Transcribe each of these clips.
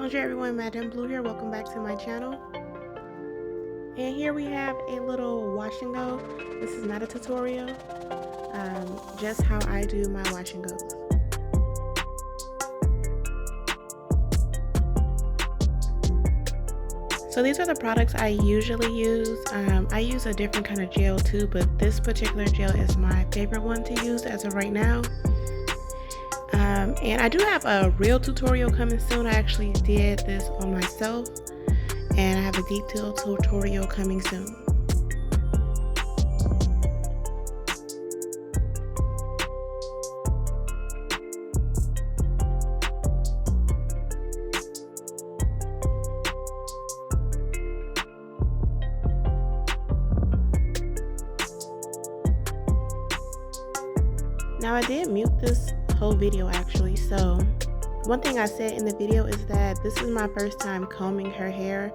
Bonjour everyone, Madame Blue here. Welcome back to my channel. And here we have a little wash and go. This is not a tutorial, just how I do my wash and goes. So these are the products I usually use. I use a different kind of gel too, but this particular gel is my favorite one to use as of right now. And I do have a real tutorial coming soon. I actually did this on myself, and I have a detailed tutorial coming soon. Now I did mute this whole video actually, so one thing I said in the video is that this is my first time combing her hair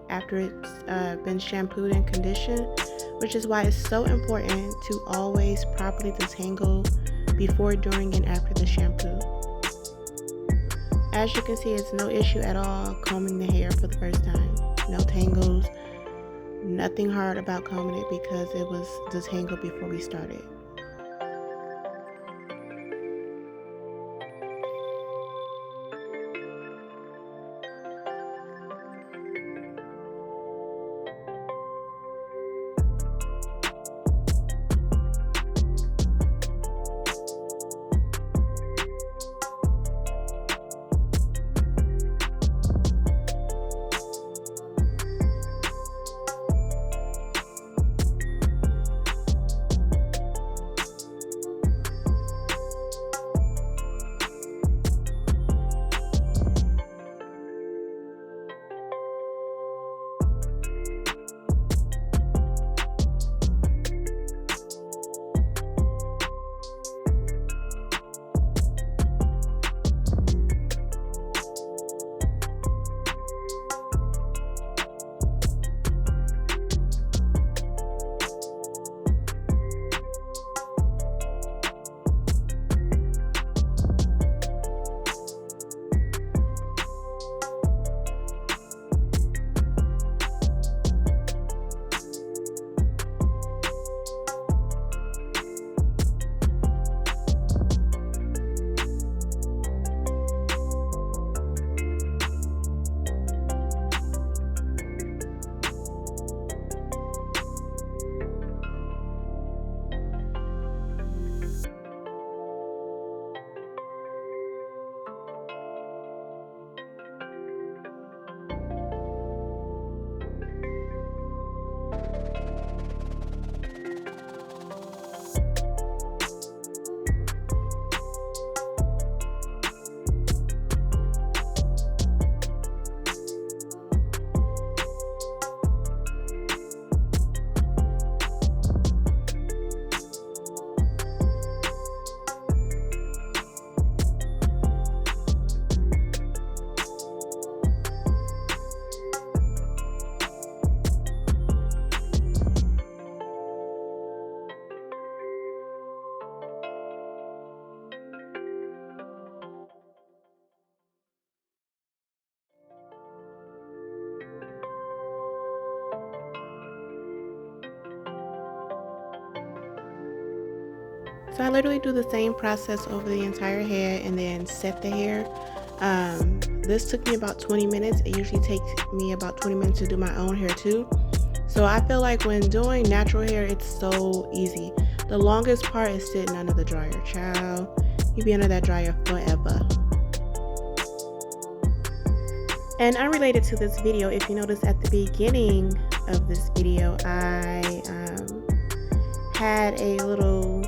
after it's been shampooed and conditioned, which is why it's so important to always properly detangle before, during, and after the shampoo. As you can see, it's no issue at all combing the hair for the first time. No tangles, nothing hard about combing it because it was detangled before we started. So I literally do the same process over the entire hair and then set the hair. This took me about 20 minutes. It usually takes me about 20 minutes to do my own hair too. So I feel like when doing natural hair, it's so easy. The longest part is sitting under the dryer. Child, you be under that dryer forever. And unrelated to this video, if you notice at the beginning of this video, I had a little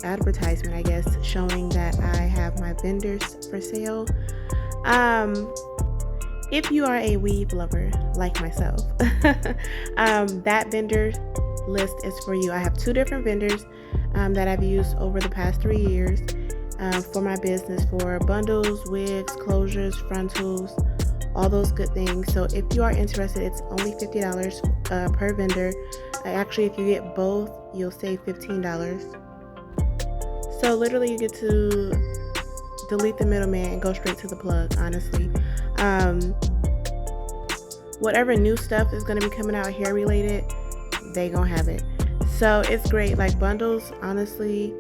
advertisement, I guess, showing that I have my vendors for sale. If you are a weave lover like myself, that vendor list is for you. I have 2 different vendors that I've used over the past 3 years for my business, for bundles, wigs, closures, frontals, all those good things. So if you are interested, it's only $50 per vendor. Actually, if you get both, you'll save $15. So literally you get to delete the middleman and go straight to the plug, honestly. Whatever new stuff is going to be coming out hair related, they gonna have it. So it's great. Like bundles, honestly,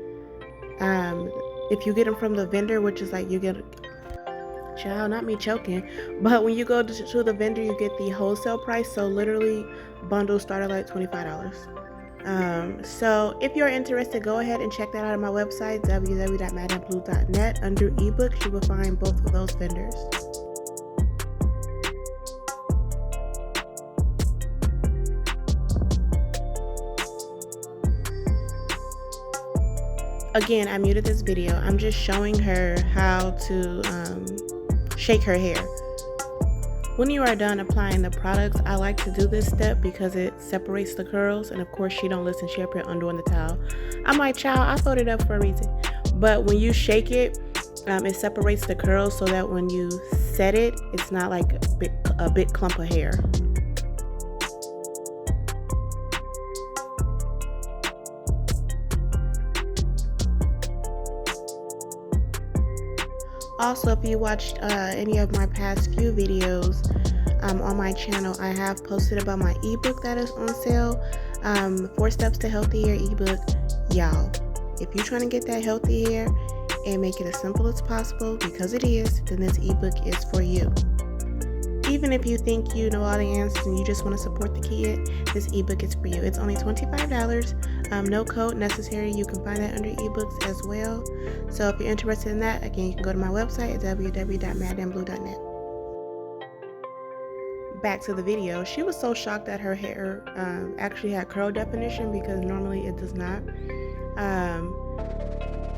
if you get them from the vendor, which is like you get, child, not me choking, but when you go to the vendor, you get the wholesale price. So literally bundles start at like $25. So if you're interested, go ahead and check that out on my website, www.madameblue.net. Under ebooks, you will find both of those vendors. Again, I muted this video. I'm just showing her how to shake her hair. When you are done applying the products, I like to do this step because it separates the curls, and of course she don't listen. She up here undoing the towel. I'm like, child, I folded it up for a reason. But when you shake it, it separates the curls so that when you set it, it's not like a big clump of hair. Also, if you watched any of my past few videos on my channel, I have posted about my ebook that is on sale. 4 Steps to Healthy Hair ebook. Y'all, if you're trying to get that healthy hair and make it as simple as possible, because it is, then this ebook is for you. Even if you think you know all the answers and you just want to support the kid, this ebook is for you. It's only $25. No code necessary. You can find that under ebooks as well. So if you're interested in that, again, you can go to my website at www.madameblue.net. Back to the video. She was so shocked that her hair actually had curl definition, because normally it does not.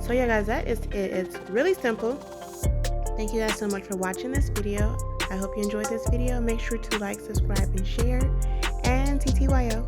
So yeah, guys, that is it. It's really simple. Thank you guys so much for watching this video. I hope you enjoyed this video. Make sure to like, subscribe, and share. And TTYO.